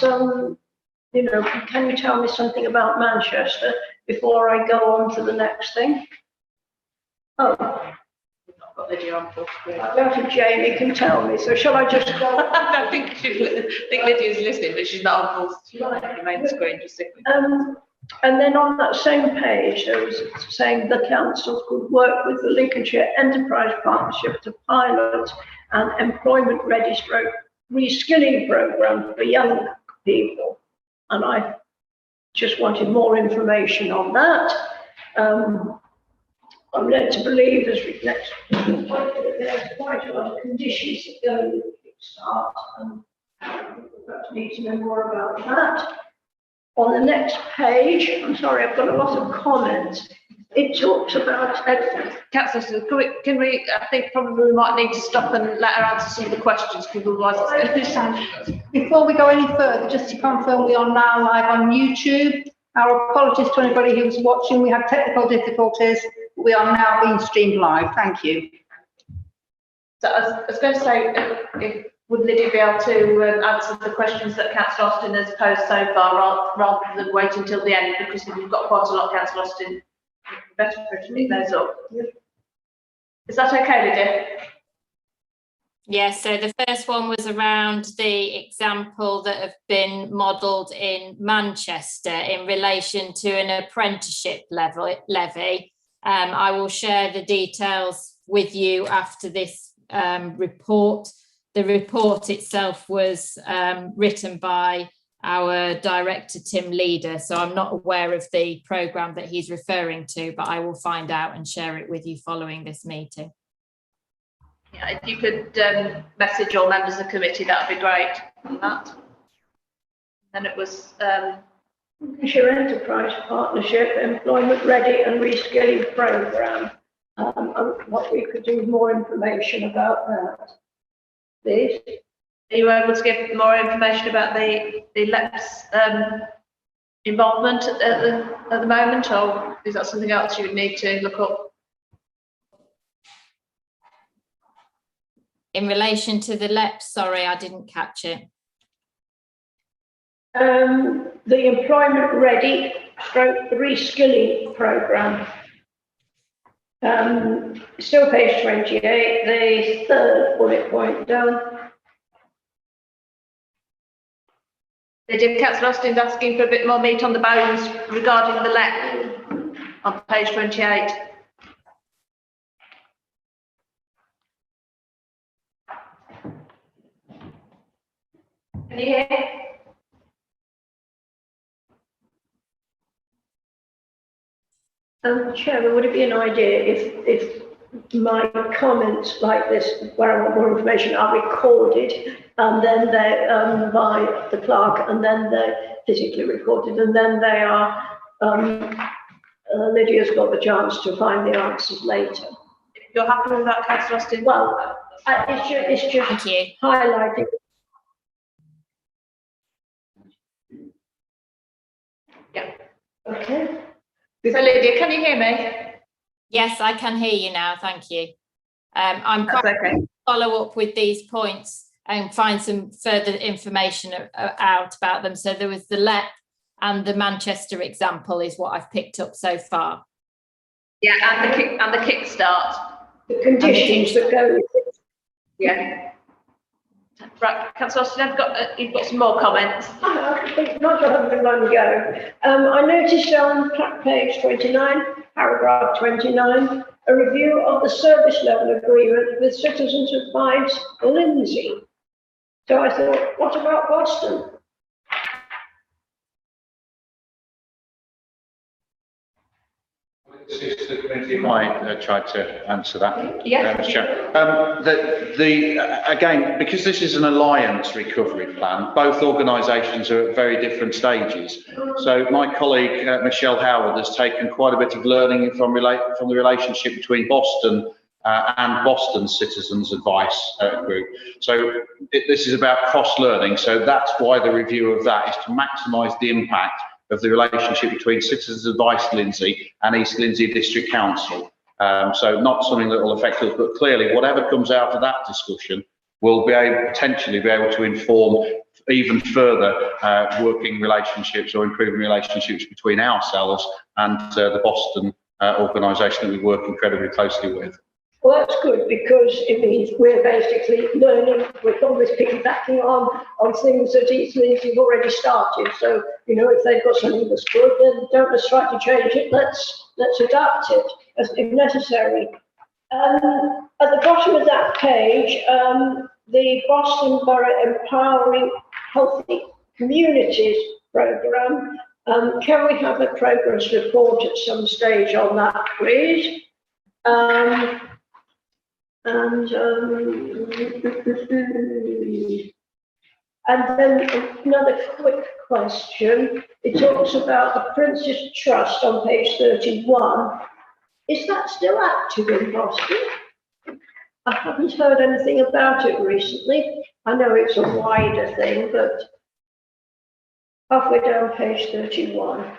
you know, can you tell me something about Manchester before I go on to the next thing? Oh, I've got Lydia on full screen. I doubt if Jamie can tell me, so shall I just go? I think Lydia's listening, but she's not on full screen. The main screen, just simply. And then on that same page, there was saying the council could work with the Lincolnshire Enterprise Partnership to pilot an employment ready stroke reskilling programme for young people. And I just wanted more information on that. I'm led to believe there's quite a lot of conditions that go with the Kickstart, and perhaps need to know more about that. On the next page, I'm sorry, I've got a lot of comments. It talks about Councillor, can we, I think probably we might need to stop and let her answer some of the questions, because otherwise it's Before we go any further, just to confirm, we are now live on YouTube. Our apologies to anybody who's watching. We had technical difficulties. We are now being streamed live. Thank you. So I was going to say, would Lydia be able to answer the questions that Councillor Austin has posed so far, rather than wait until the end, because we've got quite a lot, Councillor Austin. Better for her to pick those up. Is that okay, Lydia? Yes, so the first one was around the example that have been modelled in Manchester in relation to an apprenticeship levy. I will share the details with you after this report. The report itself was written by our director, Tim Leader, so I'm not aware of the programme that he's referring to, but I will find out and share it with you following this meeting. Yeah, if you could message all members of the committee, that would be great on that. And it was Lincolnshire Enterprise Partnership Employment Ready and Reskilling Programme. What we could do with more information about that, please. Are you able to give more information about the LEP's involvement at the moment, or is that something else you would need to look up? In relation to the LEP, sorry, I didn't catch it. The Employment Ready stroke Reskilling Programme. Still page 28, the third bullet point down. Did Councillor Austin asking for a bit more meat on the bones regarding the LEP on page 28? Can you hear? Chairman, would it be an idea if my comments like this, where I want more information, are recorded and then they're by the clerk, and then they're physically recorded, and then they are, Lydia's got the chance to find the answers later. You're happy with that, Councillor Austin? Well, it's just Thank you. highlighting. Yeah. Okay. So Lydia, can you hear me? Yes, I can hear you now. Thank you. I'm quite That's okay. follow up with these points and find some further information out about them. So there was the LEP and the Manchester example is what I've picked up so far. Yeah, and the kickstart. The conditions that go with it. Yeah. Right, Councillor Austin, you've got some more comments. I think not got them in one go. I noticed on page 29, paragraph 29, a review of the service level agreement with Citizens Advice Lindsay. So I thought, what about Boston? The committee might try to answer that. Yes. Again, because this is an alliance recovery plan, both organisations are at very different stages. So my colleague Michelle Howard has taken quite a bit of learning from the relationship between Boston and Boston Citizens Advice Group. So this is about cross-learning. So that's why the review of that is to maximise the impact of the relationship between Citizens Advice Lindsay and East Lindsey District Council. So not something that will affect us, but clearly whatever comes out of that discussion will potentially be able to inform even further working relationships or improving relationships between ourselves and the Boston organisation that we work incredibly closely with. Well, that's good, because it means we're basically learning, we're always piggybacking on things that East Lindsey have already started. So, you know, if they've got something that's good, then don't let's try to change it, let's adapt it as if necessary. At the bottom of that page, the Boston Borough Empowering Healthy Communities programme, can we have a progress report at some stage on that, please? And then another quick question. It talks about the Prince's Trust on page 31. Is that still active in Boston? I haven't heard anything about it recently. I know it's a wider thing, but halfway down page 31.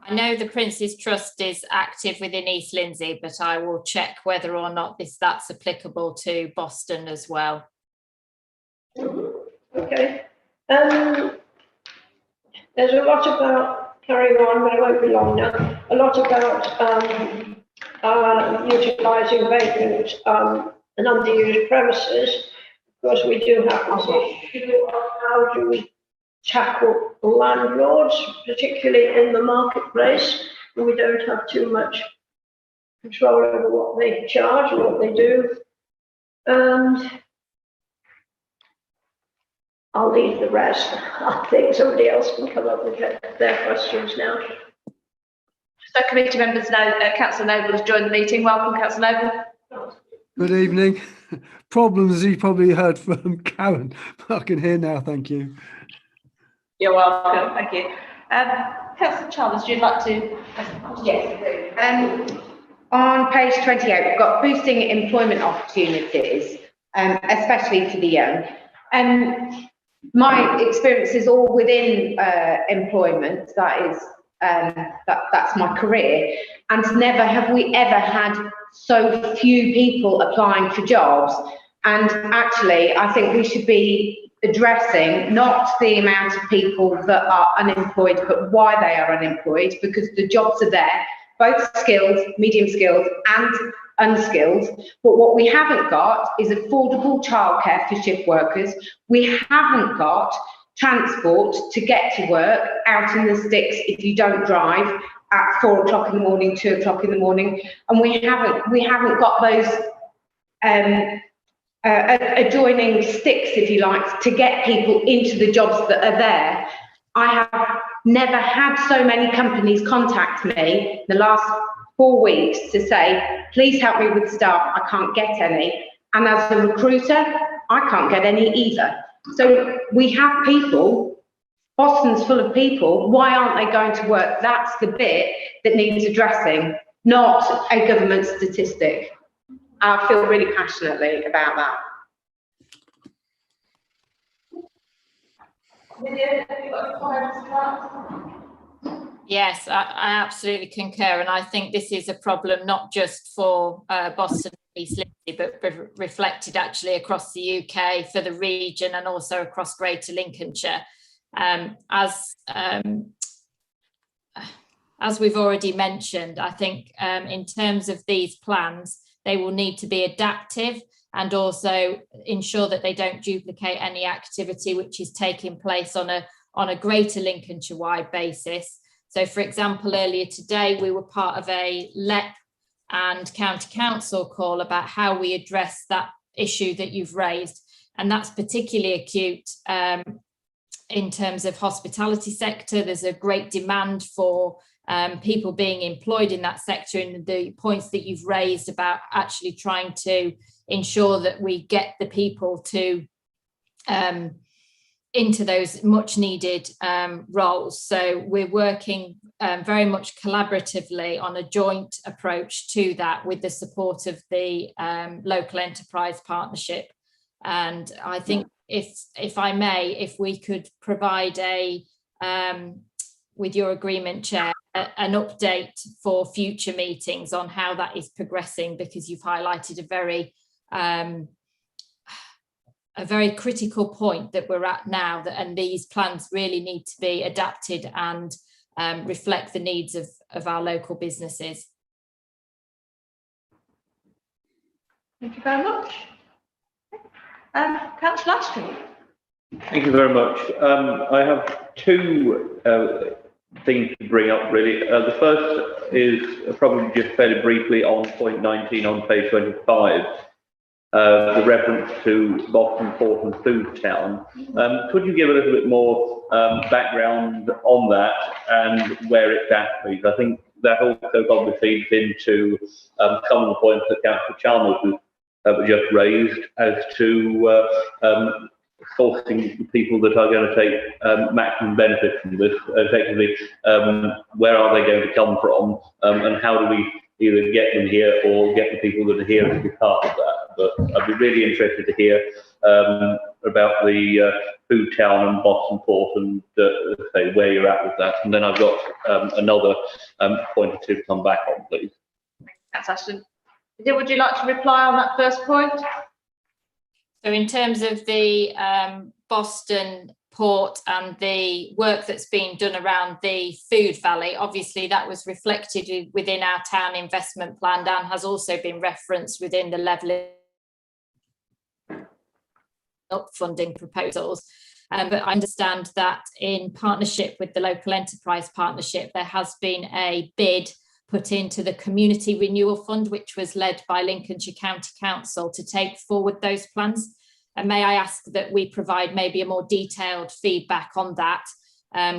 I know the Prince's Trust is active within East Lindsey, but I will check whether or not that's applicable to Boston as well. Okay. There's a lot about, carrying on, but it won't be long now, a lot about utilising vacant and underused premises. Of course, we do have this issue of how do we tackle landlords, particularly in the marketplace, and we don't have too much control over what they charge and what they do. And I'll leave the rest. I think somebody else can come up with their questions now. So committee members know Councillor Noble has joined the meeting. Welcome, Councillor Noble. Good evening. Problems, as you probably heard from Karen, but I can hear now, thank you. You're welcome, thank you. Councillor Chalmers, would you like to? Yes. On page 28, we've got boosting employment opportunities, especially for the young. My experience is all within employment. That is, that's my career. And never have we ever had so few people applying for jobs. And actually, I think we should be addressing not the amount of people that are unemployed, but why they are unemployed, because the jobs are there, both skilled, medium skilled and unskilled. But what we haven't got is affordable childcare for shift workers. We haven't got transport to get to work out in the sticks if you don't drive at 4 o'clock in the morning, 2 o'clock in the morning. And we haven't got those adjoining sticks, if you like, to get people into the jobs that are there. I have never had so many companies contact me in the last 4 weeks to say, please help me with staff, I can't get any. And as a recruiter, I can't get any either. So we have people, Boston's full of people, why aren't they going to work? That's the bit that needs addressing, not a government statistic. I feel really passionately about that. Yes, I absolutely concur, and I think this is a problem not just for Boston and East Lindsey, but reflected actually across the UK, for the region, and also across Greater Lincolnshire. As we've already mentioned, I think in terms of these plans, they will need to be adaptive and also ensure that they don't duplicate any activity which is taking place on a Greater Lincolnshire-wide basis. So, for example, earlier today, we were part of a LEP and County Council call about how we address that issue that you've raised. And that's particularly acute in terms of hospitality sector. There's a great demand for people being employed in that sector, and the points that you've raised about actually trying to ensure that we get the people to into those much needed roles. So we're working very much collaboratively on a joint approach to that with the support of the local enterprise partnership. And I think if I may, if we could provide with your agreement, Chair, an update for future meetings on how that is progressing, because you've highlighted a very a very critical point that we're at now, and these plans really need to be adapted and reflect the needs of our local businesses. Thank you very much. Councillor Ashton. Thank you very much. I have two things to bring up, really. The first is probably just fairly briefly on point 19 on page 25, the reference to Boston Port and Food Town. Could you give a little bit more background on that and where it's at, please? I think that also probably feeds into some of the points that Councillor Chalmers was just raised as to sourcing people that are going to take maximum benefit from this. Effectively, where are they going to come from, and how do we either get them here or get the people that are here to be part of that? But I'd be really interested to hear about the Food Town and Boston Port and say where you're at with that. And then I've got another point or two to come back on, please. Thanks, Ashton. Would you like to reply on that first point? So in terms of the Boston Port and the work that's being done around the Food Valley, obviously that was reflected within our town investment plan and has also been referenced within the level up funding proposals. But I understand that in partnership with the Local Enterprise Partnership, there has been a bid put into the Community Renewal Fund, which was led by Lincolnshire County Council to take forward those plans. And may I ask that we provide maybe a more detailed feedback on that,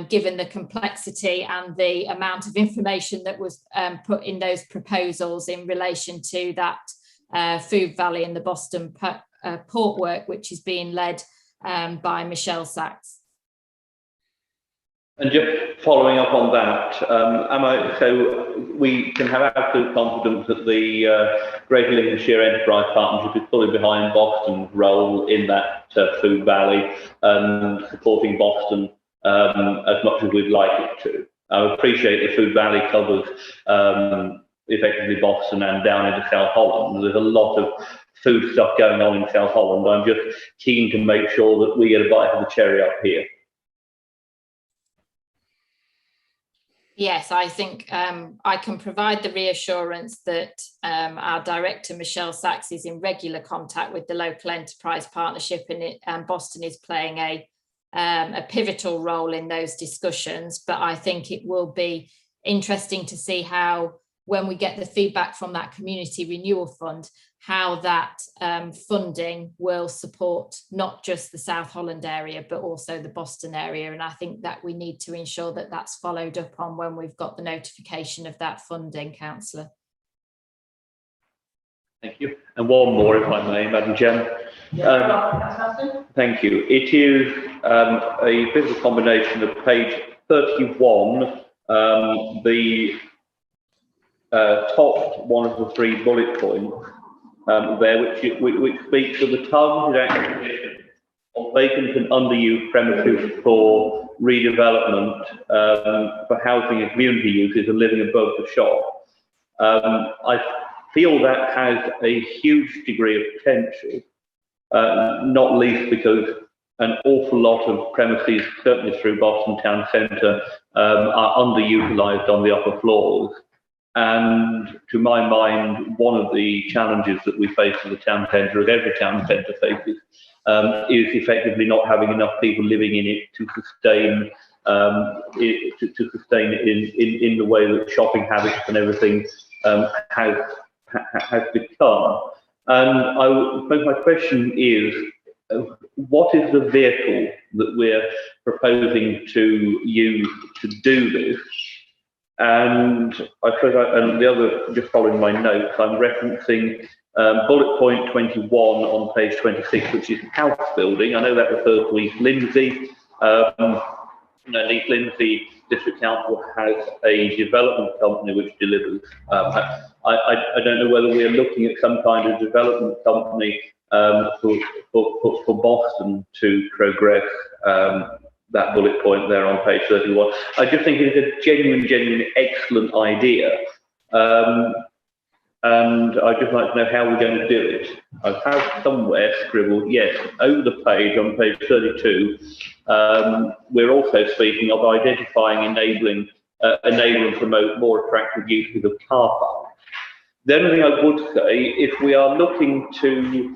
given the complexity and the amount of information that was put in those proposals in relation to that Food Valley and the Boston Port work, which is being led by Michelle Sachs. And just following up on that, so we can have absolute confidence that the Greater Lincolnshire Enterprise Partnership is fully behind Boston's role in that Food Valley and supporting Boston as much as we'd like it to. I appreciate the Food Valley covers effectively Boston and down into South Holland. There's a lot of food stuff going on in South Holland. I'm just keen to make sure that we get a bite of the cherry up here. Yes, I think I can provide the reassurance that our director, Michelle Sachs, is in regular contact with the Local Enterprise Partnership, and Boston is playing a pivotal role in those discussions. But I think it will be interesting to see how, when we get the feedback from that Community Renewal Fund, how that funding will support not just the South Holland area, but also the Boston area. And I think that we need to ensure that that's followed up on when we've got the notification of that funding, Councillor. Thank you. And one more, if I may, Madam Chairman. Thank you. It is a bit of a combination of page 31, the top one of the 3 bullet points there, which speaks of the targeted acquisition of vacant and underused premises for redevelopment for housing and community uses and living above the shop. I feel that has a huge degree of potential, not least because an awful lot of premises, certainly through Boston Town Centre, are underutilised on the upper floors. And to my mind, one of the challenges that we face in the town centre, as every town centre faces, is effectively not having enough people living in it to sustain it in the way that shopping habits and everything has become. And my question is, what is the vehicle that we're proposing to use to do this? And I suppose, and the other, just following my notes, I'm referencing bullet point 21 on page 26, which is house building. I know that refers to East Lindsey. East Lindsey District Council has a development company which delivers. I don't know whether we're looking at some kind of development company for Boston to progress that bullet point there on page 31. I just think it's a genuine, excellent idea. and I'd just like to know how we're going to do it. I have somewhere scribbled, yes, over the page, on page 32, we're also speaking of identifying, enabling, and promote more attractive uses of car park. The only thing I would say, if we are looking to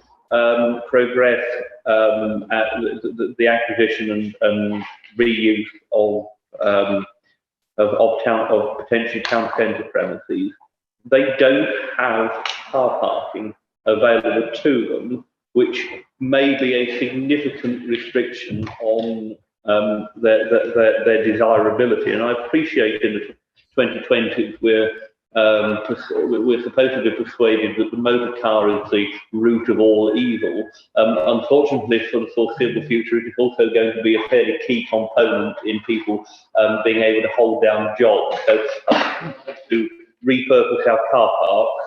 progress the acquisition and reuse of potentially town centre premises, they don't have car parking available to them, which may be a significant restriction on their desirability. And I appreciate in the 2020s we're supposed to be persuaded that the motor car is the root of all evil. Unfortunately, for the foreseeable future, it is also going to be a fairly key component in people being able to hold down jobs. So to repurpose our car parks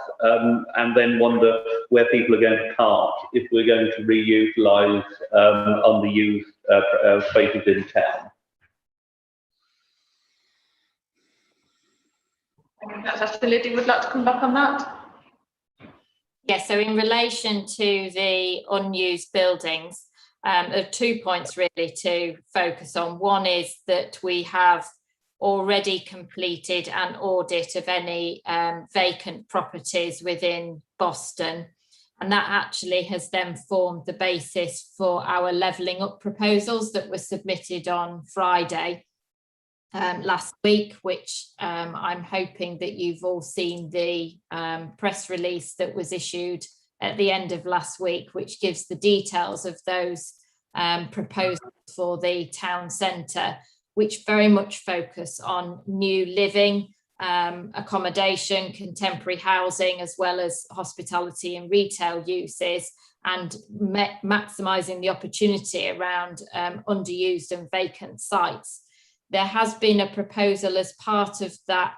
and then wonder where people are going to park if we're going to reutilise underused spaces in town. Perhaps Lydia would like to come back on that. Yes, so in relation to the unused buildings, there are 2 points really to focus on. One is that we have already completed an audit of any vacant properties within Boston, and that actually has then formed the basis for our levelling up proposals that were submitted on Friday last week, which I'm hoping that you've all seen the press release that was issued at the end of last week, which gives the details of those proposals for the town centre, which very much focus on new living, accommodation, contemporary housing, as well as hospitality and retail uses, and maximising the opportunity around underused and vacant sites. There has been a proposal as part of that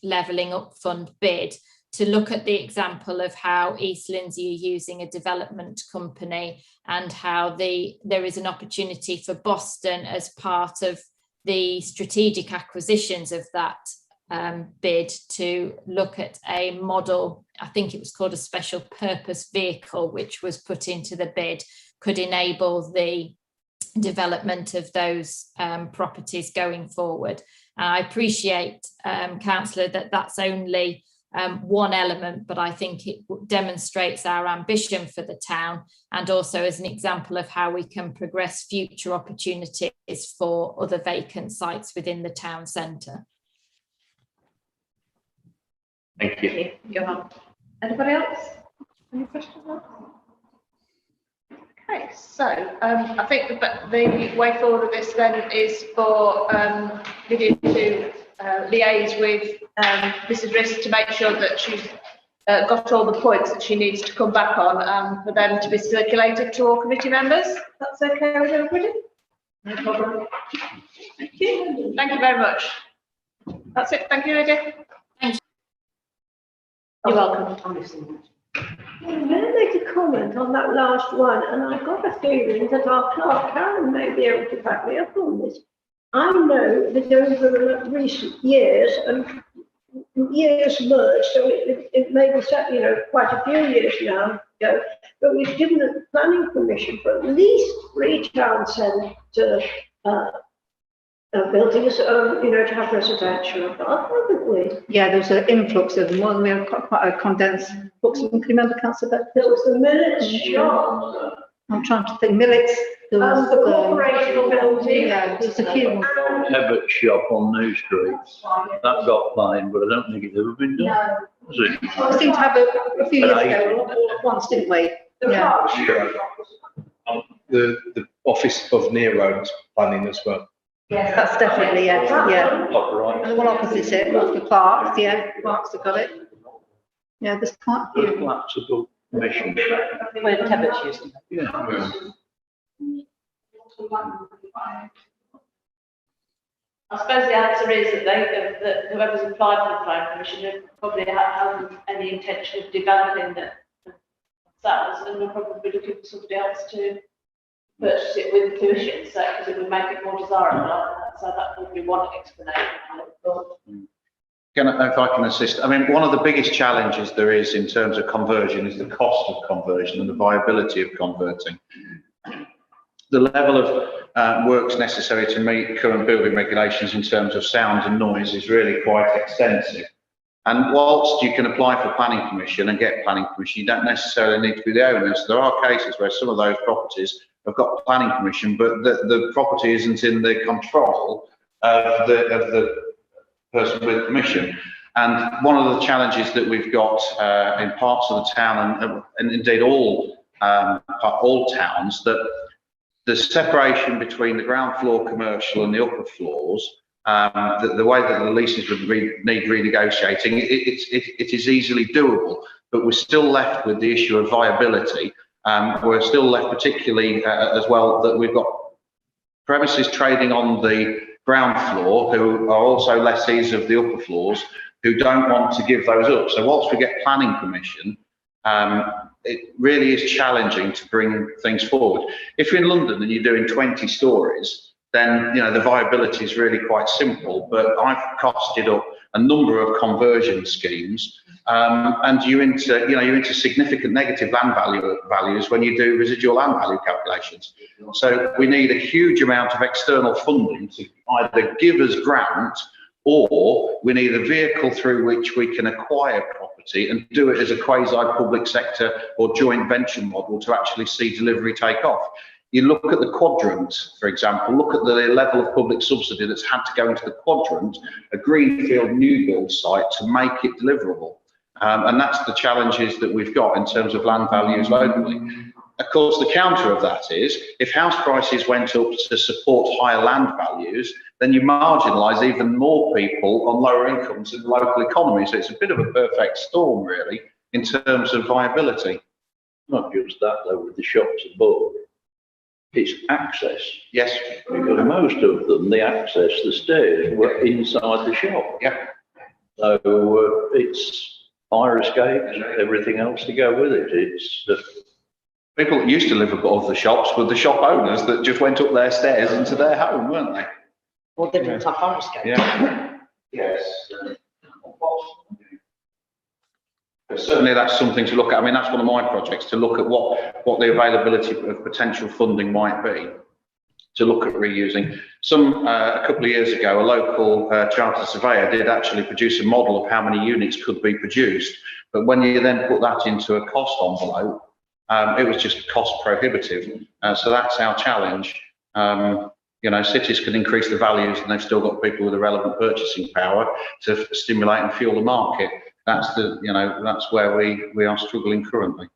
levelling up fund bid to look at the example of how East Lindsey are using a development company, and how there is an opportunity for Boston as part of the strategic acquisitions of that bid to look at a model. I think it was called a special purpose vehicle, which was put into the bid, could enable the development of those properties going forward. I appreciate, Councillor, that that's only one element, but I think it demonstrates our ambition for the town, and also as an example of how we can progress future opportunities for other vacant sites within the town centre. Thank you. Johan. Anybody else? Any questions? Okay, so I think the way forward of this then is for Lydia to liaise with Mrs. Riss to make sure that she's got all the points that she needs to come back on, for them to be circulated to all committee members. That's okay with everybody? No problem. Thank you. Thank you very much. That's it. Thank you, Lydia. Thank you. You're welcome. I'm listening. I'm going to make a comment on that last one, and I've got a feeling that our clerk Karen may be able to back me up on this. I know that over recent years, and years merged, so it may be set, quite a few years now ago, but we've given a planning permission for at least 3 town centre buildings, to have residential above, haven't we? Yeah, there was an influx of them. We had quite a condensed books. Can you remember, Councillor? There was the Millets shop. I'm trying to think. Millets. There was the corporation building. Yeah, there's a few. Tebbett shop on New Street. That got planning, but I don't think it's ever been done. No. Was it? We seemed to have a few years ago all at once, didn't we? Yeah. The office of Nero's planning as well. Yes, that's definitely, yeah. Top right. And the one opposite it, that's the Clarks, Clarks have got it. Yeah, there's quite a The few. flats above Mission. Where Tebbett's used to. Yeah. I suppose the answer is that whoever's applied for the planning permission probably hasn't any intention of developing that themselves, and we're probably looking for somebody else to purchase it with tuition, so because it would make it more desirable. So that would be one explanation. If I can assist, I mean, one of the biggest challenges there is in terms of conversion is the cost of conversion and the viability of converting. The level of works necessary to meet current building regulations in terms of sound and noise is really quite extensive. And whilst you can apply for planning permission and get planning permission, you don't necessarily need to be the owner. So there are cases where some of those properties have got planning permission, but the property isn't in the control of the person with permission. And one of the challenges that we've got in parts of the town and indeed all towns, that the separation between the ground floor commercial and the upper floors, the way that the leases would need renegotiating, it is easily doable, but we're still left with the issue of viability. We're still left particularly as well that we've got premises trading on the ground floor who are also lessees of the upper floors who don't want to give those up. So whilst we get planning permission, it really is challenging to bring things forward. If you're in London and you're doing 20 stories, then the viability is really quite simple. But I've costed up a number of conversion schemes, and you're into significant negative land values when you do residual land value calculations. So we need a huge amount of external funding to either give us grant, or we need a vehicle through which we can acquire property and do it as a quasi-public sector or joint venture model to actually see delivery take off. You look at the quadrant, for example, look at the level of public subsidy that's had to go into the quadrant, a greenfield new build site, to make it deliverable. And that's the challenges that we've got in terms of land values locally. Of course, the counter of that is, if house prices went up to support higher land values, then you marginalise even more people on lower incomes in the local economy. So it's a bit of a perfect storm, really, in terms of viability. Not just that, though, with the shops above. It's access. Yes. Because most of them, the access, the stairs were inside the shop. Yeah. So it's fire escapes, everything else to go with it. It's people that used to live above the shops were the shop owners that just went up their stairs into their home, weren't they? Well, they didn't have fire escape. Yeah. Yes. But certainly that's something to look at. I mean, that's one of my projects, to look at what the availability of potential funding might be, to look at reusing. A couple of years ago, a local chartered surveyor did actually produce a model of how many units could be produced. But when you then put that into a cost envelope, it was just cost prohibitive. So that's our challenge. Cities can increase the values and they've still got people with a relevant purchasing power to stimulate and fuel the market. That's that's where we are struggling currently.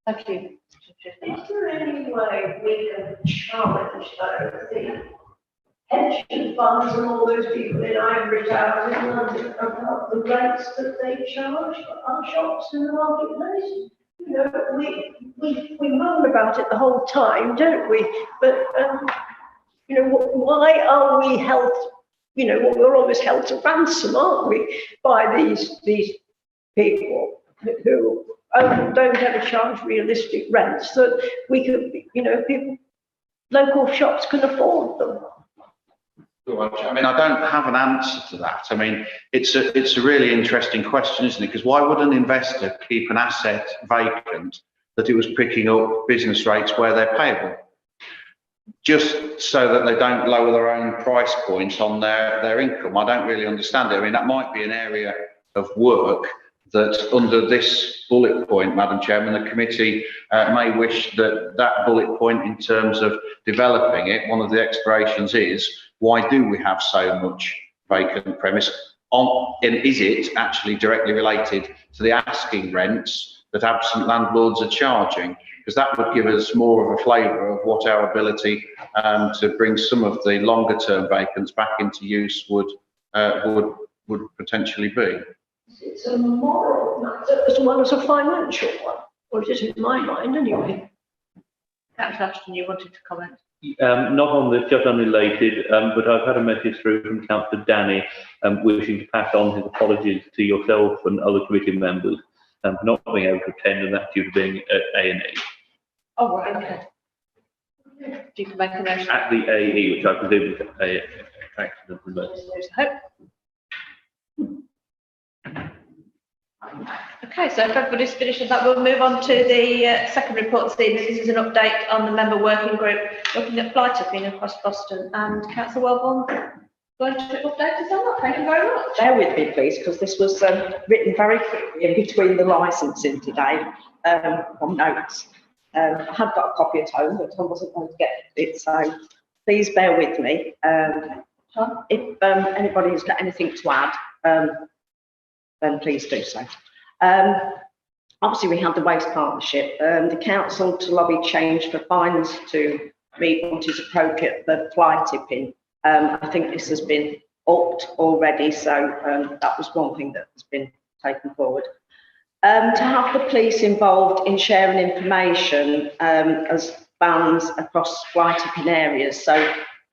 Thank you. Is there any way we can challenge the pension funds and all those people in ivory towers in London about the rates that they charge for our shops in the marketplace? We moan about it the whole time, don't we? But why are we held? We're always held to ransom, aren't we, by these people who don't ever charge realistic rents that we could, people, local shops can afford them. I mean, I don't have an answer to that. I mean, it's a really interesting question, isn't it? Because why would an investor keep an asset vacant that it was picking up business rates where they're payable? Just so that they don't lower their own price points on their income. I don't really understand it. I mean, that might be an area of work that under this bullet point, Madam Chairman, the committee may wish that bullet point in terms of developing it, one of the explorations is, why do we have so much vacant premise? And is it actually directly related to the asking rents that absent landlords are charging? Because that would give us more of a flavour of what our ability to bring some of the longer term vacants back into use would potentially be. It's a moral matter as well as a financial one, or it is in my mind anyway. Councillor Ashton, you wanted to comment? Not on this, just unrelated, but I've had a message through from Councillor Danny wishing to pass on his apologies to yourself and other committee members for not being able to attend, and that's due to being at A&E. Oh, right, okay. You can make a motion. At the AE, which I presume is a accident. There's hope. Okay, so if everybody's finished with that, we'll move on to the second report this evening. This is an update on the member working group looking at fly tipping across Boston. And Councillor Wellborn, going to update us on that. Thank you very much. Bear with me, please, because this was written very quickly in between the licensing today on notes. I have got a copy at home, but I wasn't going to get it, so please bear with me. If anybody's got anything to add, then please do so. Obviously, we had the waste partnership. The council to lobby change for fines to meet what is appropriate for fly tipping. I think this has been upped already, so that was one thing that has been taken forward. To have the police involved in sharing information as bans across fly tipping areas. So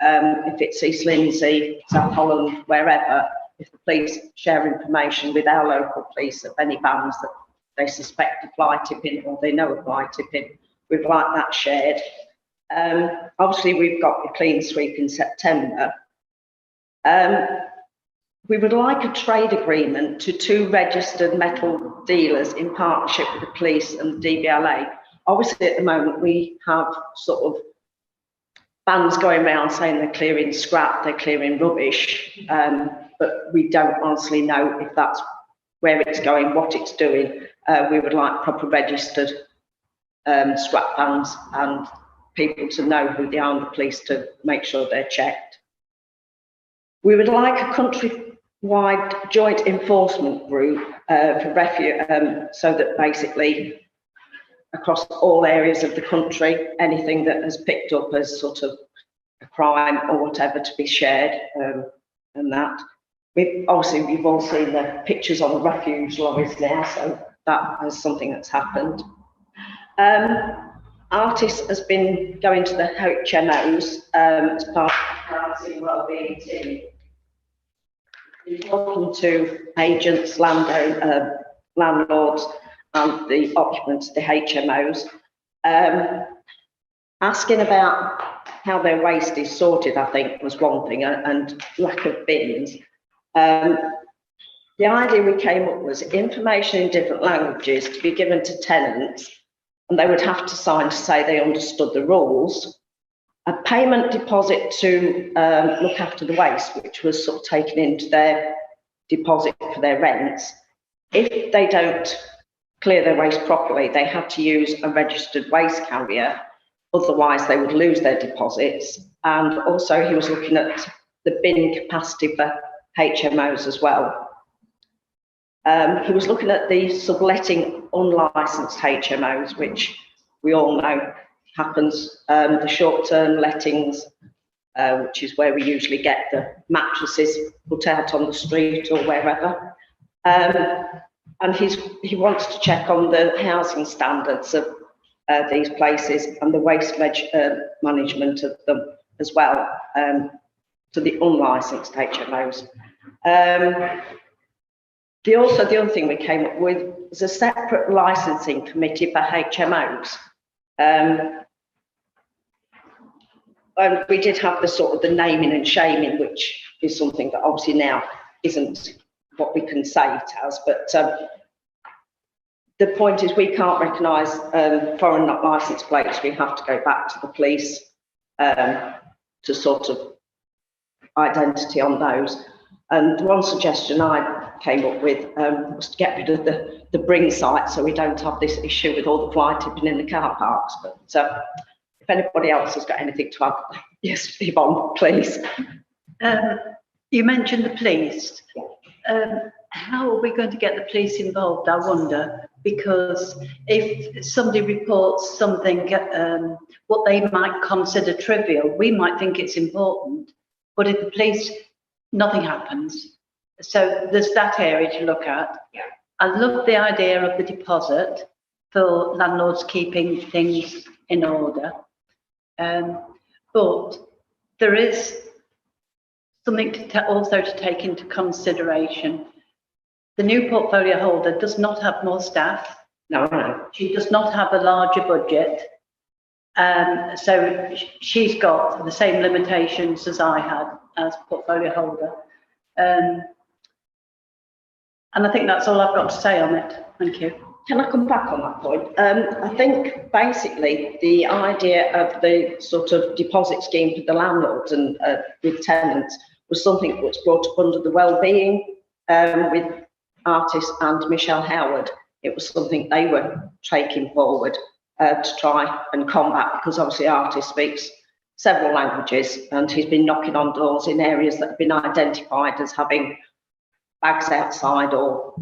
if it's East Lindsey, South Holland, wherever, if the police share information with our local police of any bans that they suspect of fly tipping or they know of fly tipping, we'd like that shared. Obviously, we've got the clean sweep in September. We would like a trade agreement to 2 registered metal dealers in partnership with the police and the DVLA. Obviously, at the moment, we have sort of bans going around saying they're clearing scrap, they're clearing rubbish, but we don't honestly know if that's where it's going, what it's doing. We would like proper registered scrap bans and people to know who they are and the police to make sure they're checked. We would like a country-wide joint enforcement group for refuse, so that basically across all areas of the country, anything that has picked up as sort of a crime or whatever to be shared, and that. We've all seen the pictures on the refuse lorries now, so that is something that's happened. Artis has been going to the HMOs as part of the housing wellbeing team. We're talking to agents, landlords, and the occupants of the HMOs, asking about how their waste is sorted, I think, was one thing, and lack of bins. The idea we came up was information in different languages to be given to tenants, and they would have to sign to say they understood the rules. A payment deposit to look after the waste, which was sort of taken into their deposit for their rents. If they don't clear their waste properly, they had to use a registered waste carrier, otherwise they would lose their deposits. And also he was looking at the bin capacity for HMOs as well. He was looking at the subletting unlicensed HMOs, which we all know happens, the short-term lettings, which is where we usually get the mattresses put out on the street or wherever. And he wants to check on the housing standards of these places and the waste management of them as well, to the unlicensed HMOs. The other thing we came up with was a separate licensing committee for HMOs. And we did have the sort of the naming and shaming, which is something that obviously now isn't what we can say it as, but the point is we can't recognise foreign not licensed plates. We have to go back to the police to sort of identity on those. And one suggestion I came up with was to get rid of the bring site, so we don't have this issue with all the fly tipping in the car parks. But if anybody else has got anything to add, yes, Yvonne, please. You mentioned the police. How are we going to get the police involved, I wonder? Because if somebody reports something, what they might consider trivial, we might think it's important. But if the police, nothing happens. So there's that area to look at. Yeah. I love the idea of the deposit for landlords keeping things in order. But there is something to also to take into consideration. The new portfolio holder does not have more staff. No. She does not have a larger budget. So she's got the same limitations as I had as portfolio holder. And I think that's all I've got to say on it. Thank you. Can I come back on that point? I think basically the idea of the sort of deposit scheme for the landlords and with tenants was something that was brought up under the wellbeing with Artis and Michelle Howard. It was something they were taking forward to try and combat, because obviously Artis speaks several languages and he's been knocking on doors in areas that have been identified as having bags outside or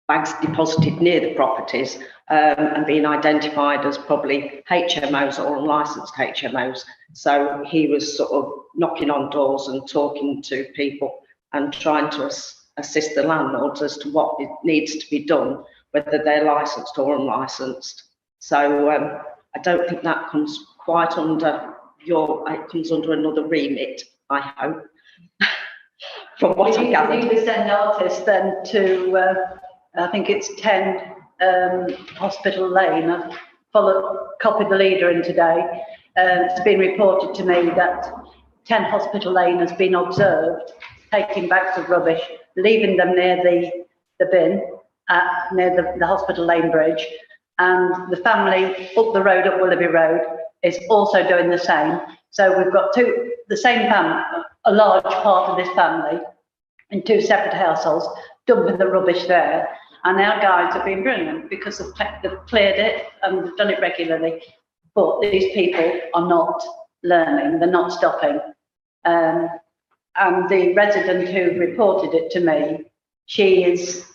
bags deposited near the properties and being identified as probably HMOs or unlicensed HMOs. So he was sort of knocking on doors and talking to people and trying to assist the landlords as to what it needs to be done, whether they're licensed or unlicensed. So I don't think that comes quite under it comes under another remit, I hope, from what I gathered. You would send Artis then to, I think it's 10 Hospital Lane. I've copied the leader in today. It's been reported to me that 10 Hospital Lane has been observed taking bags of rubbish, leaving them near the bin, near the Hospital Lane bridge. And the family up the road, up Willoughby Road, is also doing the same. So we've got the same family, a large part of this family in two separate households, dumping the rubbish there. And our guys have been brilliant because they've cleared it and they've done it regularly. But these people are not learning, they're not stopping. And the resident who reported it to me, she is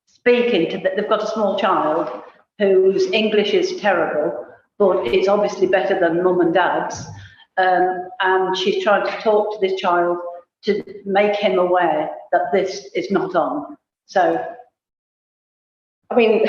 speaking to, they've got a small child whose English is terrible, but it's obviously better than mum and dad's. And she's trying to talk to this child to make him aware that this is not on. So, I mean,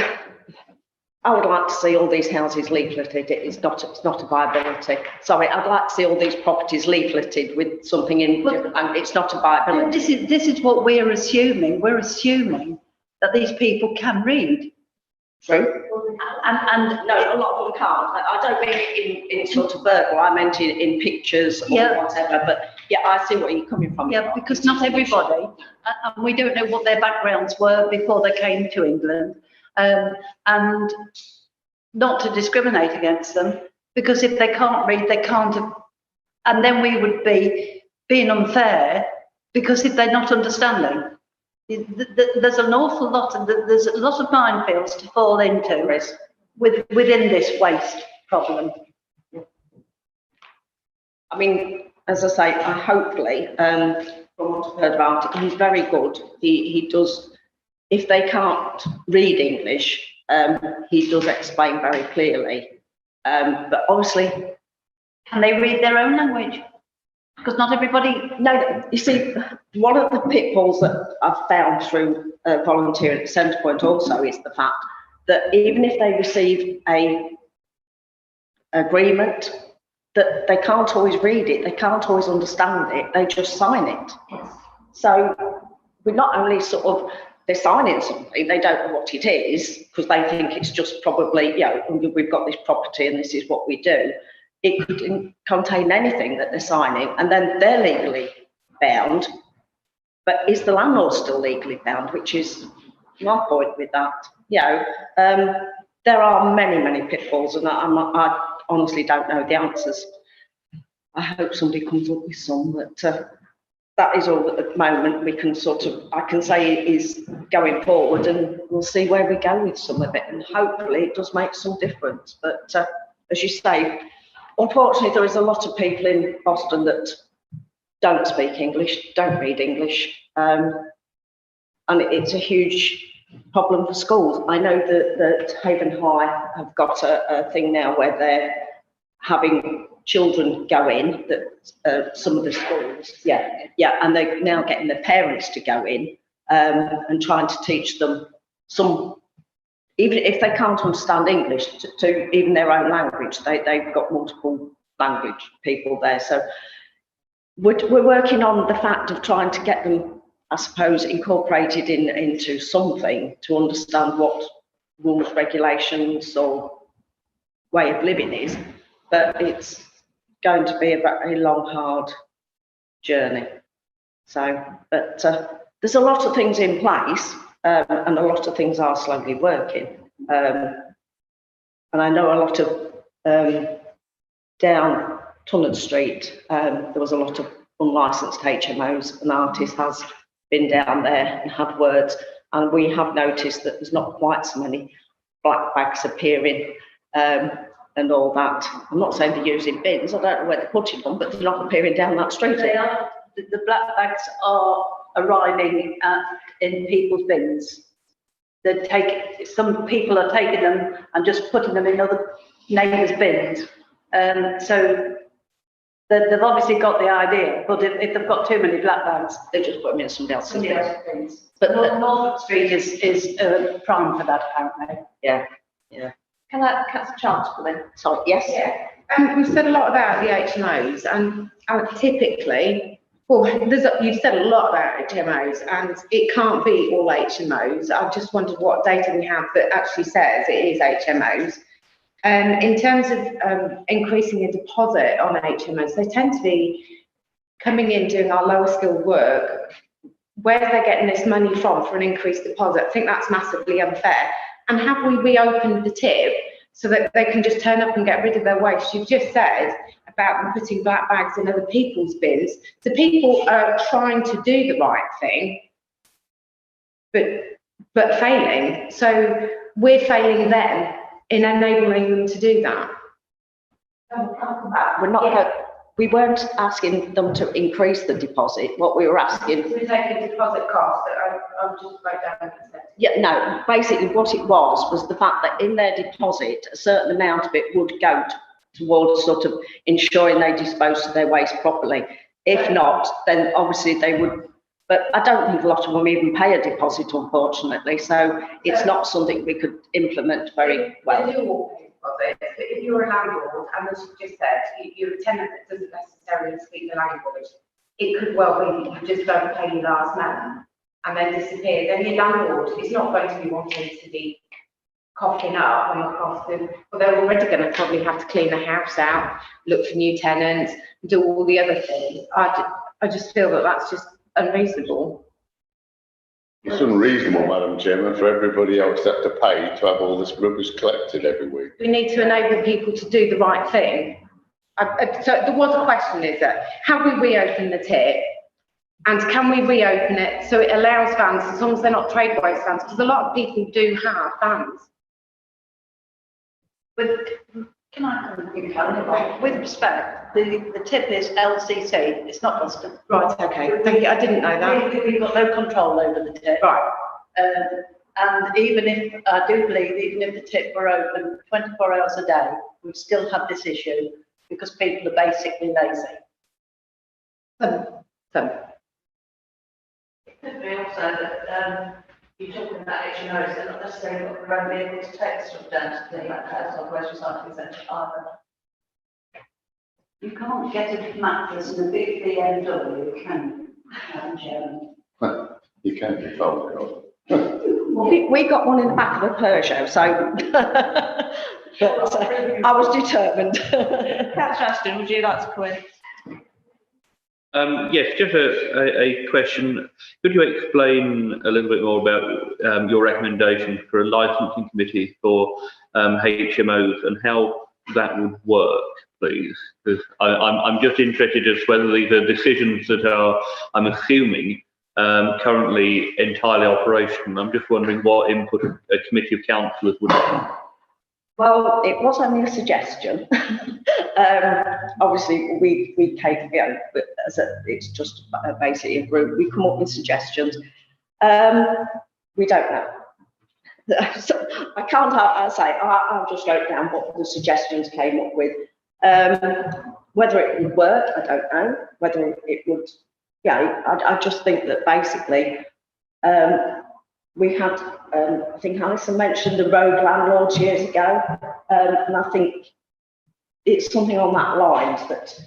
I would like to see all these houses leafleted. It's not a viability. Sorry, I'd like to see all these properties leafleted with something in, and it's not a viability. This is what we're assuming. We're assuming that these people can read. True. And no, a lot of them can't. I don't mean it in sort of verbal. I meant in pictures or whatever. But yeah, I see where you're coming from. Yeah, because not everybody, and we don't know what their backgrounds were before they came to England. And not to discriminate against them, because if they can't read, they can't have, and then we would be being unfair, because if they're not understanding, there's an awful lot of, there's a lot of minefields to fall into within this waste problem. I mean, as I say, hopefully, from what I've heard about it, he's very good. He does. If they can't read English, he does explain very clearly. But obviously, can they read their own language? Because not everybody. No, you see, one of the pitfalls that I've found through volunteering at Centrepoint also is the fact that even if they receive a agreement, that they can't always read it, they can't always understand it, they just sign it. Yes. So we're not only sort of, they're signing something, they don't know what it is, because they think it's just probably, you know, we've got this property and this is what we do. It could contain anything that they're signing, and then they're legally bound. But is the landlord still legally bound, which is my point with that? You know, there are many, many pitfalls, and I honestly don't know the answers. I hope somebody comes up with some, but that is all that at the moment we can sort of, I can say is going forward, and we'll see where we go with some of it, and hopefully it does make some difference. But as you say, unfortunately, there is a lot of people in Boston that don't speak English, don't read English, and it's a huge problem for schools. I know that Haven High have got a thing now where they're having children go in, that some of the schools, and they're now getting their parents to go in and trying to teach them some, even if they can't understand English, to even their own language. They've got multiple language people there. So we're working on the fact of trying to get them, I suppose, incorporated into something to understand what rules, regulations or way of living is. But it's going to be a very long, hard journey. So, but there's a lot of things in place, and a lot of things are slowly working. And I know a lot of down Tunnard Street, there was a lot of unlicensed HMOs, and Artis has been down there and had words, and we have noticed that there's not quite so many black bags appearing and all that. I'm not saying they're using bins, I don't know where they're putting them, but they're not appearing down that street. They are, the black bags are arriving in people's bins. Some people are taking them and just putting them in other neighbours' bins. So they've obviously got the idea, but if they've got too many black bags, They just put them in somebody else's bins. But Norfolk Street is prime for that, apparently. Yeah. Can I catch a chance for them? So, yes. Yeah. We've said a lot about the HMOs, and typically, well, you've said a lot about HMOs, and it can't be all HMOs. I just wondered what data we have that actually says it is HMOs. In terms of increasing a deposit on HMOs, they tend to be coming in doing our lower skilled work. Where they're getting this money from for an increased deposit, I think that's massively unfair. And have we reopened the tip so that they can just turn up and get rid of their waste? You've just said about them putting black bags in other people's bins. So people are trying to do the right thing, but failing. So we're failing them in enabling them to do that. We're not. We weren't asking them to increase the deposit. What we were asking. We're taking deposit costs. I'll just write down. Yeah, no. Basically, what it was the fact that in their deposit, a certain amount of it would go towards sort of ensuring they dispose of their waste properly. If not, then obviously they would. But I don't think a lot of them even pay a deposit, unfortunately. So it's not something we could implement very well. They do all pay deposits, but if you're a landlord, and as you just said, you're a tenant that doesn't necessarily speak the language, it could well be that you just don't pay your last month and then disappear. Then your landlord is not going to be wanting to be coughing up on the cost of, well, they're already going to probably have to clean the house out, look for new tenants, do all the other things. I just feel that that's just unreasonable. It's unreasonable, Madam Chairman, for everybody else to have to pay to have all this rubbish collected every week. We need to enable people to do the right thing. So there was a question, is that have we reopened the tip? And can we reopen it so it allows vans, as long as they're not trade waste vans, because a lot of people do have vans. Can I comment? With respect, the tip is LCC, it's not custom. Right, okay, thank you, I didn't know that. We've got no control over the tip. Right. And even if, I do believe, even if the tip were open 24 hours a day, we'd still have this issue because people are basically lazy. It could be also that you're talking about HMOs, they're not necessarily got their own vehicle to take stuff down to the personal waste recycling centre either. You can't get a mattress in a big BMW, can you? You can be phone. We got one in the back of a Peugeot, so but, I was determined. Councillor Ashton, would you like to comment? Yes, just a question. Could you explain a little bit more about your recommendation for a licensing committee for HMOs and how that would work, please? Because I'm just interested as whether these are decisions that are, I'm assuming, currently entirely operational. I'm just wondering what input a committee of councillors would have. Well, it was only a suggestion. Obviously, we take, it's just basically a group. We come up with suggestions. We don't know. So I can't say, I'll just write down what the suggestions came up with. Whether it would work, I don't know. Whether it would, I just think that basically, we had, I think Alison mentioned the road landlords years ago, and I think it's something on that line that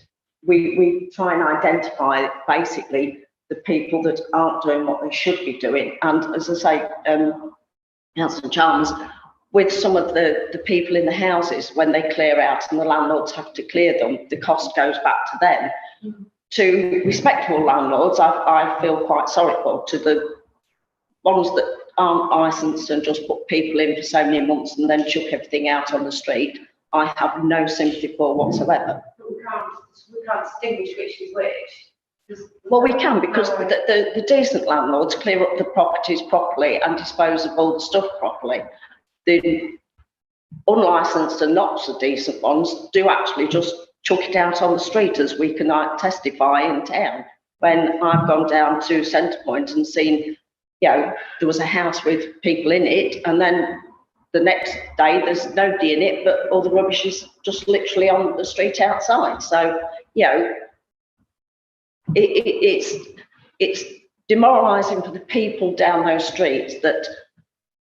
we try and identify basically the people that aren't doing what they should be doing. And as I say, Councillor Chalmers, with some of the people in the houses, when they clear out and the landlords have to clear them, the cost goes back to them. to respectable landlords, I feel quite sorry for. To the ones that aren't licensed and just put people in for so many months and then chuck everything out on the street, I have no sympathy for whatsoever. We can't distinguish which is which. Well, we can, because the decent landlords clear up the properties properly and dispose of all the stuff properly. The unlicensed and not so decent ones do actually just chuck it out on the street, as we can testify in town. When I've gone down to Centrepoint and seen, you know, there was a house with people in it, and then the next day there's nobody in it, but all the rubbish is just literally on the street outside. So, you know, it's demoralising for the people down those streets that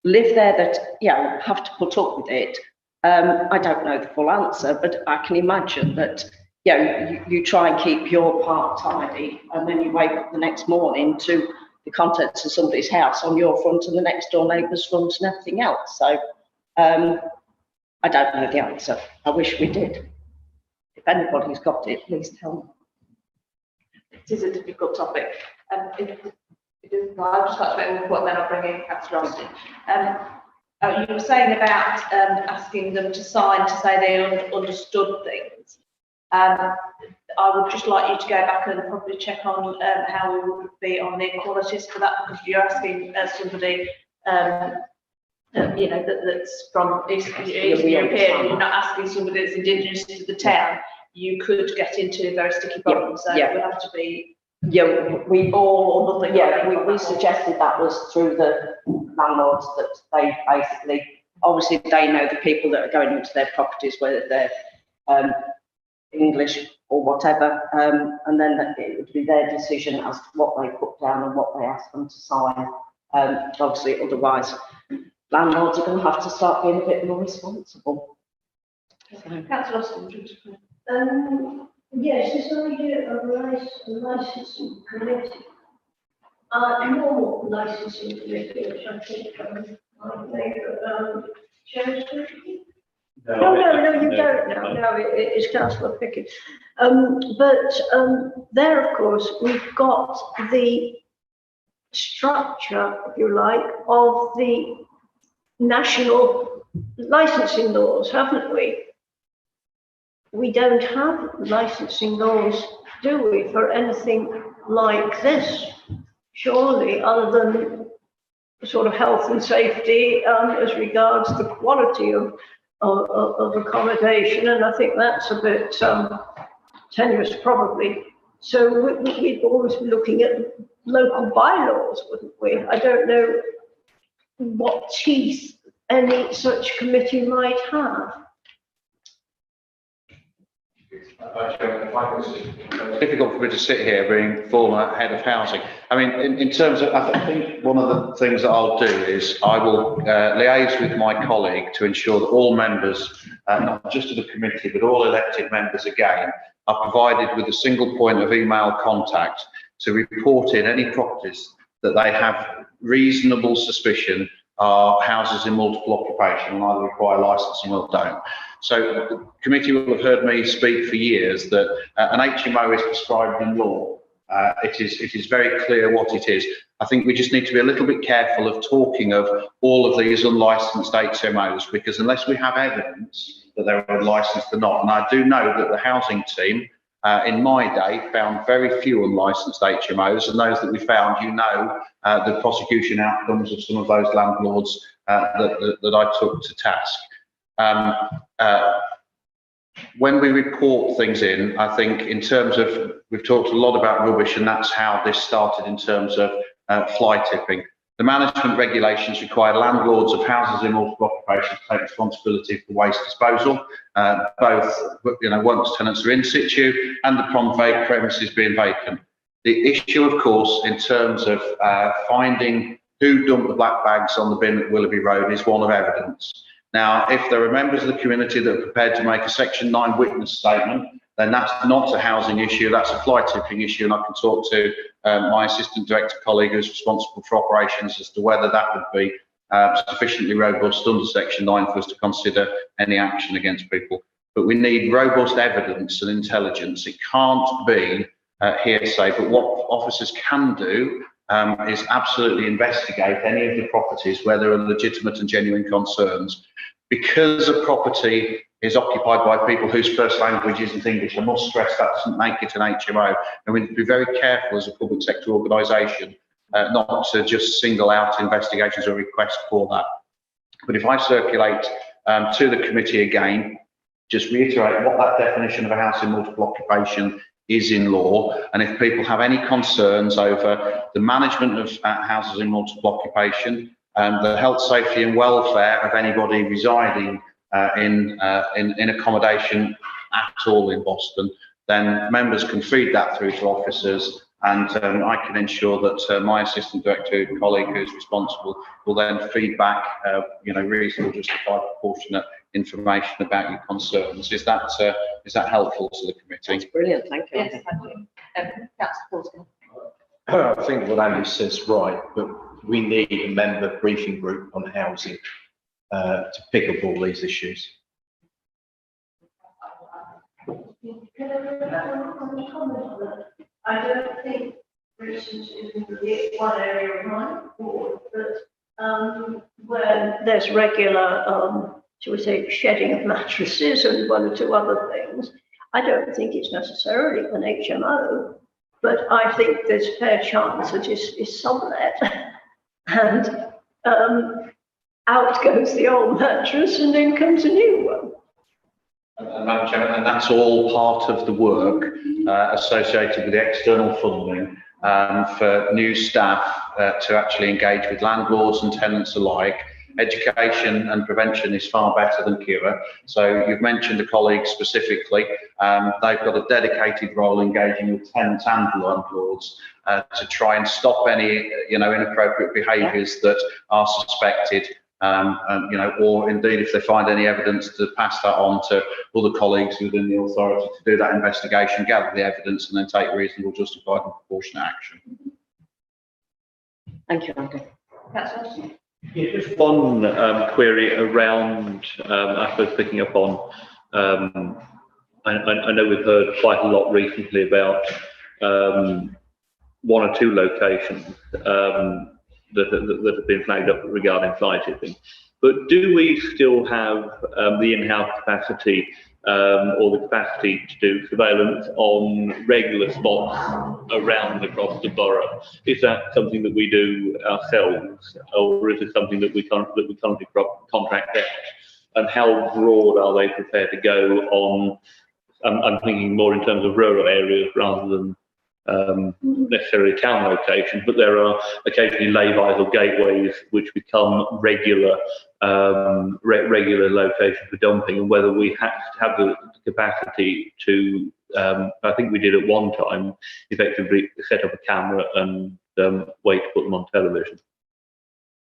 live there, that, you know, have to put up with it. I don't know the full answer, but I can imagine that, you know, you try and keep your part tidy, and then you wake up the next morning to the contents of somebody's house on your front and the next door neighbour's front and everything else. So I don't know the answer. I wish we did. If anybody's got it, please tell me. It is a difficult topic. I'll just touch on what, then I'll bring in Councillor Austin. You were saying about asking them to sign to say they understood things. I would just like you to go back and probably check on how we would be on the equalities for that, because you're asking somebody, you know, that's from Eastern European, you're not asking somebody that's indigenous to the town. You could get into very sticky problems. So it would have to be. Yeah, we all or nothing. Yeah, we suggested that was through the landlords, that they basically, obviously they know the people that are going into their properties, whether they're English or whatever, and then it would be their decision as to what they put down and what they ask them to sign. Obviously, otherwise, landlords are going to have to start being a bit more responsible. Councillor Austin. Yes, this idea of licensing committee, normal licensing committee, which I think my favourite chair. No, you don't know. No, it's Councillor Pickett. But there, of course, we've got the structure, if you like, of the national licensing laws, haven't we? We don't have licensing laws, do we, for anything like this? Surely, other than sort of health and safety as regards the quality of accommodation, and I think that's a bit tenuous, probably. So we'd always be looking at local bylaws, wouldn't we? I don't know what teeth any such committee might have. It's difficult for me to sit here being former head of housing. I mean, in terms of, I think one of the things that I'll do is I will liaise with my colleague to ensure that all members, not just of the committee, but all elected members again, are provided with a single point of email contact to report in any properties that they have reasonable suspicion are houses in multiple occupation and either require licensing or don't. So the committee will have heard me speak for years that an HMO is prescribed in law. It is very clear what it is. I think we just need to be a little bit careful of talking of all of these unlicensed HMOs, because unless we have evidence that they're unlicensed or not, and I do know that the housing team in my day found very few unlicensed HMOs, and those that we found, you know, the prosecution outcomes of some of those landlords that I took to task. When we report things in, I think in terms of, we've talked a lot about rubbish, and that's how this started in terms of fly tipping. The management regulations require landlords of houses in multiple occupation to take responsibility for waste disposal, both, you know, once tenants are in situ and upon premises being vacant. The issue, of course, in terms of finding who dumped the black bags on the bin at Willoughby Road is one of evidence. Now, if there are members of the community that are prepared to make a Section 9 witness statement, then that's not a housing issue, that's a fly tipping issue, and I can talk to my assistant director colleague who's responsible for operations as to whether that would be sufficiently robust under Section 9 for us to consider any action against people. But we need robust evidence and intelligence. It can't be hearsay, but what officers can do is absolutely investigate any of the properties where there are legitimate and genuine concerns. Because a property is occupied by people whose first language isn't English, I must stress that doesn't make it an HMO, and we need to be very careful as a public sector organisation not to just single out investigations or requests for that. But if I circulate to the committee again, just reiterate what that definition of a house in multiple occupation is in law, and if people have any concerns over the management of houses in multiple occupation, the health, safety and welfare of anybody residing in accommodation at all in Boston, then members can feed that through to officers, and I can ensure that my assistant director colleague who's responsible will then feed back reasonable, justified, proportionate information about your concerns. Is that helpful to the committee? That's brilliant, thank you. Yes, thank you. Councillor Paulson. I think what Andy says right, but we need a member briefing group on housing to pick up all these issues. I don't think, for instance, in the one area of my ward, that where there's regular, shall we say, shedding of mattresses and one or two other things, I don't think it's necessarily an HMO, but I think there's a fair chance that it's sublet, and out goes the old mattress and in comes a new one. Madam Chairman, and that's all part of the work associated with the external funding for new staff to actually engage with landlords and tenants alike. Education and prevention is far better than cure. So you've mentioned the colleagues specifically. They've got a dedicated role engaging with tenants and landlords to try and stop any inappropriate behaviours that are suspected. Or indeed, if they find any evidence, to pass that on to other colleagues within the authority to do that investigation, gather the evidence, and then take reasonable, justified, and proportionate action. Thank you, Andy. Councillor. Yeah, just one query around, I suppose, picking up on, I know we've heard quite a lot recently about one or two locations that have been flagged up regarding fly tipping. But do we still have the in-house capacity or the capacity to do surveillance on regular spots around across the borough? Is that something that we do ourselves, or is it something that we currently contract out? And how broad are they prepared to go on? I'm thinking more in terms of rural areas rather than necessarily town locations, but there are occasionally lay-bys or gateways which become regular locations for dumping, and whether we have to have the capacity to, I think we did at one time, effectively set up a camera and wait to put them on television.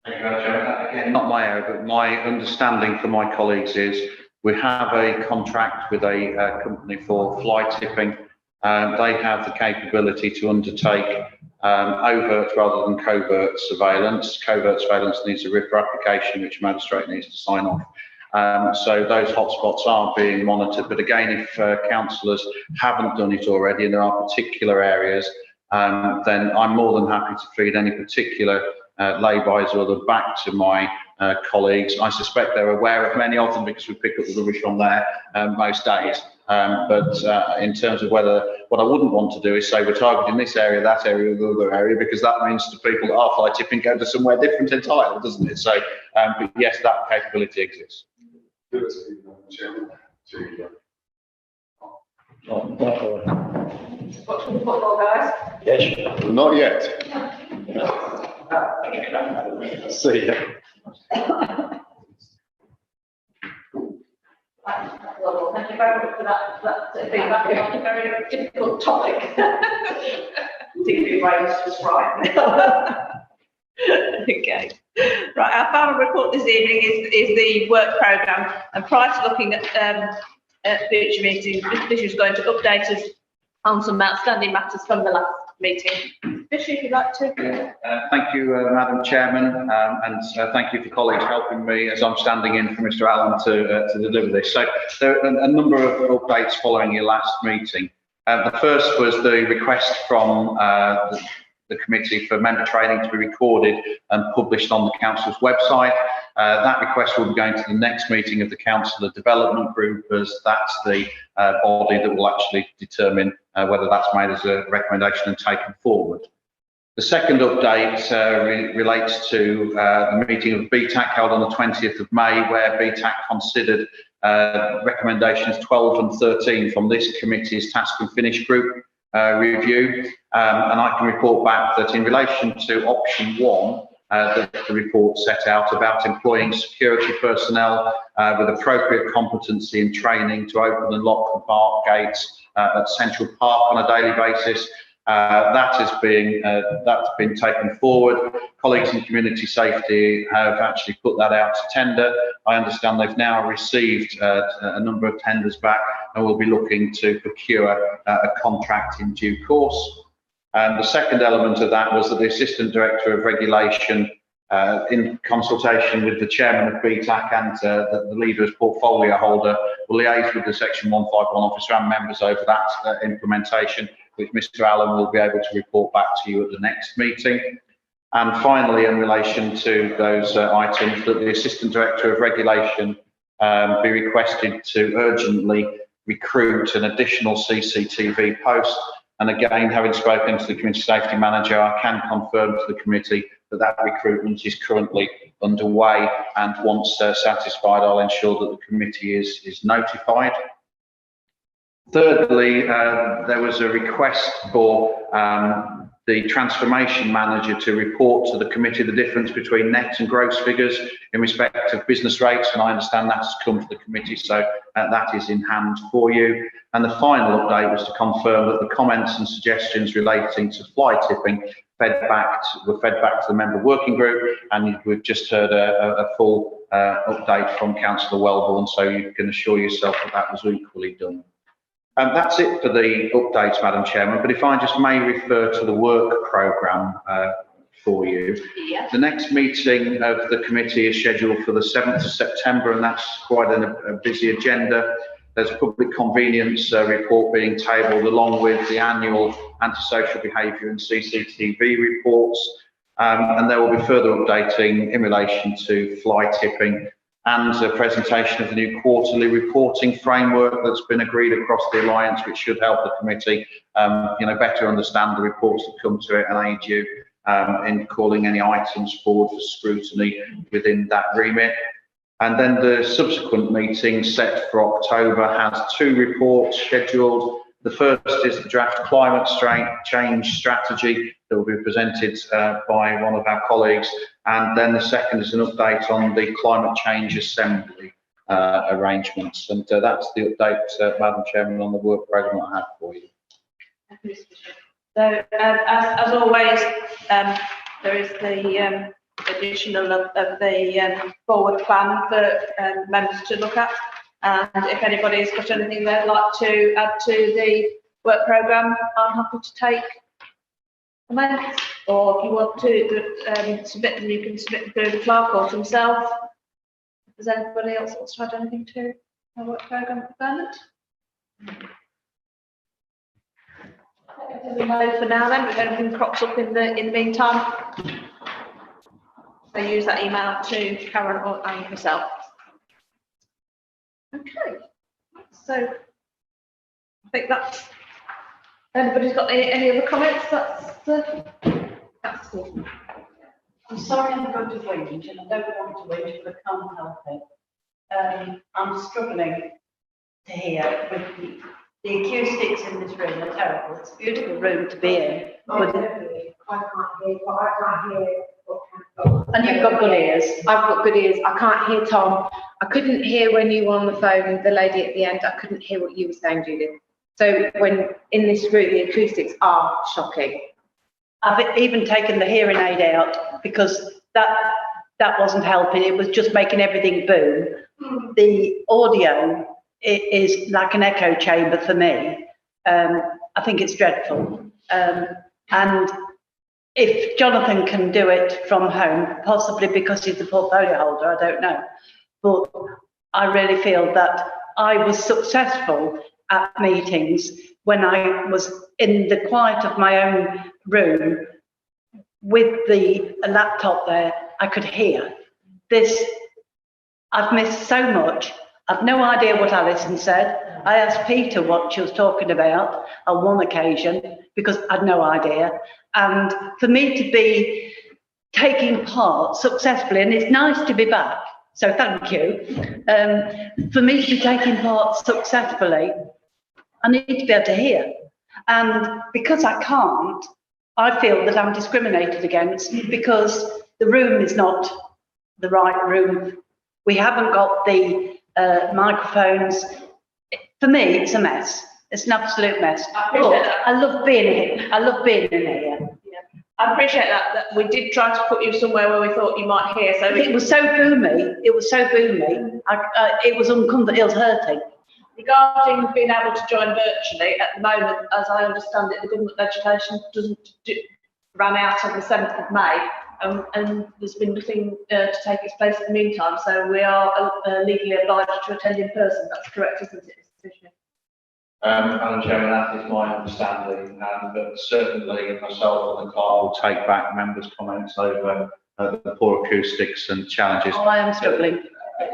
Again, not my area, but my understanding from my colleagues is we have a contract with a company for fly tipping. They have the capability to undertake overt rather than covert surveillance. Covert surveillance needs a RIPA application, which a magistrate needs to sign off. So those hotspots are being monitored. But again, if councillors haven't done it already and there are particular areas, then I'm more than happy to feed any particular lay-bys or other back to my colleagues. I suspect they're aware of many of them because we pick up the rubbish on there most days. But in terms of what I wouldn't want to do is say we're targeting this area, that area, the other area, because that means the people that are fly tipping go to somewhere different entirely, doesn't it? So, but yes, that capability exists. Football, guys. Yes. Not yet. See ya. Well, thank you very much for that feedback. It's a very difficult topic. Particularly Wales was right. Okay. Right, our final report this evening is the work programme, and prior to looking at future meetings, Bishop is going to update us on some outstanding matters from the last meeting. Bishop, if you'd like to. Thank you, Madam Chairman, and thank you for colleagues helping me as I'm standing in for Mr. Allen to deliver this. So there are a number of updates following your last meeting. The first was the request from the committee for member training to be recorded and published on the council's website. That request will be going to the next meeting of the councillor development group, as that's the body that will actually determine whether that's made as a recommendation and taken forward. The second update relates to the meeting of BTAC held on the 20th of May, where BTAC considered recommendations 12 and 13 from this committee's task and finish group review. And I can report back that in relation to option 1, that the report set out about employing security personnel with appropriate competency and training to open and lock the park gates at Central Park on a daily basis. That's been taken forward. Colleagues in community safety have actually put that out to tender. I understand they've now received a number of tenders back and will be looking to procure a contract in due course. And the second element of that was that the Assistant Director of Regulation, in consultation with the Chairman of BTAC and the leader as portfolio holder, will liaise with the Section 151 officer and members over that implementation, which Mr. Allen will be able to report back to you at the next meeting. And finally, in relation to those items, that the Assistant Director of Regulation be requested to urgently recruit an additional CCTV post. And again, having spoken to the Community Safety Manager, I can confirm to the committee that that recruitment is currently underway, and once satisfied, I'll ensure that the committee is notified. Thirdly, there was a request for the transformation manager to report to the committee the difference between net and gross figures in respect of business rates, and I understand that has come to the committee, so that is in hand for you. And the final update was to confirm that the comments and suggestions relating to fly tipping were fed back to the member working group, and we've just heard a full update from Councillor Wellborn, so you can assure yourself that that was equally done. That's it for the updates, Madam Chairman, but if I just may refer to the work programme for you. Yeah. The next meeting of the committee is scheduled for the 7th of September, and that's quite a busy agenda. There's a public convenience report being tabled along with the annual antisocial behaviour and CCTV reports, and there will be further updating in relation to fly tipping and a presentation of the new quarterly reporting framework that's been agreed across the Alliance, which should help the committee better understand the reports that come to it and aid you in calling any items forward for scrutiny within that remit. And then the subsequent meeting set for October has 2 reports scheduled. The first is the draft climate change strategy that will be presented by one of our colleagues. And then the second is an update on the Climate Change Assembly arrangements. And that's the update, Madam Chairman, on the work programme I have for you. So, as always, there is the additional of the forward plan for members to look at. And if anybody's got anything they'd like to add to the work programme, I'm happy to take comments. Or if you want to submit them, you can submit them through the clerk or to himself. Does anybody else want to add anything to our work programme at the moment? No, for now then, if anything crops up in the meantime, so use that email to Karen or myself. Okay, so I think that's, anybody's got any other comments? That's all. I'm sorry I'm going to whinge, and I don't want to whinge, but I can't help it. I'm struggling to hear with the acoustics in this room are terrible. It's a beautiful room to be in. But I can't hear. And you've got good ears. I've got good ears. I can't hear Tom. I couldn't hear when you were on the phone, the lady at the end. I couldn't hear what you were saying, Judith. So when in this room, the acoustics are shocking. I've even taken the hearing aid out because that wasn't helping. It was just making everything boom. The audio is like an echo chamber for me. I think it's dreadful. And if Jonathan can do it from home, possibly because he's the portfolio holder, I don't know. But I really feel that I was successful at meetings when I was in the quiet of my own room with the laptop there, I could hear this. I've missed so much. I've no idea what Alison said. I asked Peter what she was talking about on one occasion because I'd no idea. And for me to be taking part successfully, and it's nice to be back, so thank you. For me to be taking part successfully, I need to be able to hear. And because I can't, I feel that I'm discriminated against because the room is not the right room. We haven't got the microphones. For me, it's a mess. It's an absolute mess. I love being here. I love being in here. I appreciate that we did try to put you somewhere where we thought you might hear. So it was so boomy. It was so boomy. It was uncomfortable. It was hurting. Regarding being able to join virtually, at the moment, as I understand it, the government legislation ran out on the 7th of May, and there's been nothing to take its place in the meantime. So we are legally obliged to attend in person. That's correct, isn't it, Mr. Fisher? Madam Chairman, that is my understanding, but certainly myself and the clerk will take back members' comments over the poor acoustics and challenges. Oh, I am struggling.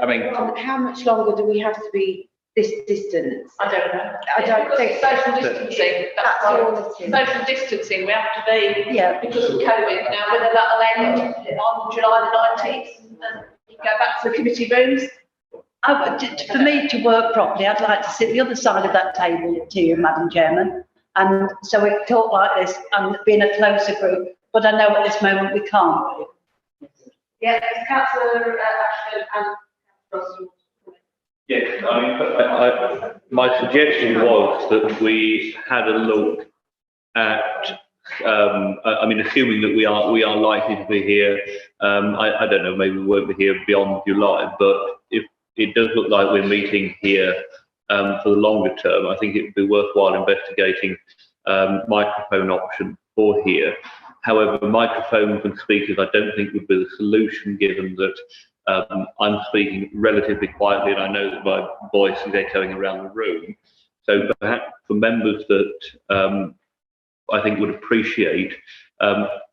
I mean, How much longer do we have to be this distance? I don't know. I don't think. Social distancing, that's all. Social distancing, we have to be, because of COVID. Now, whether that'll end on July the 19th and you go back to the committee rooms. For me to work properly, I'd like to sit the other side of that table to you, Madam Chairman. And so we talk like this and be in a closer group. But I know at this moment we can't. Yeah, Councillor Ashford and Councillor. Yes, my suggestion was that we had a look at, assuming that we are likely to be here. I don't know, maybe we won't be here beyond July, but if it does look like we're meeting here for the longer term, I think it would be worthwhile investigating microphone option for here. However, microphones and speakers I don't think would be the solution, given that I'm speaking relatively quietly and I know that my voice is echoing around the room. So perhaps for members that I think would appreciate,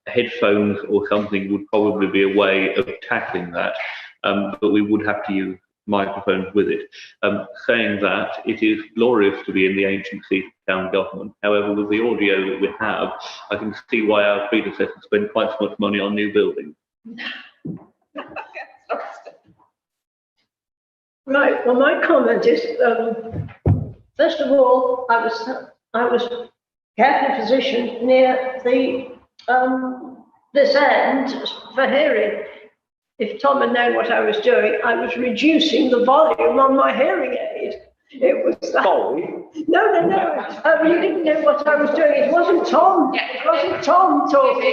headphones or something would probably be a way of tackling that, but we would have to use microphones with it. Saying that, it is glorious to be in the ancient seat of town government. However, with the audio that we have, I can see why our predecessors spent quite so much money on new buildings. Right, well, my comment is, first of all, I was carefully positioned near the this end for hearing. If Tom had known what I was doing, I was reducing the volume on my hearing aid. It was that. No. You didn't know what I was doing. It wasn't Tom. It wasn't Tom talking.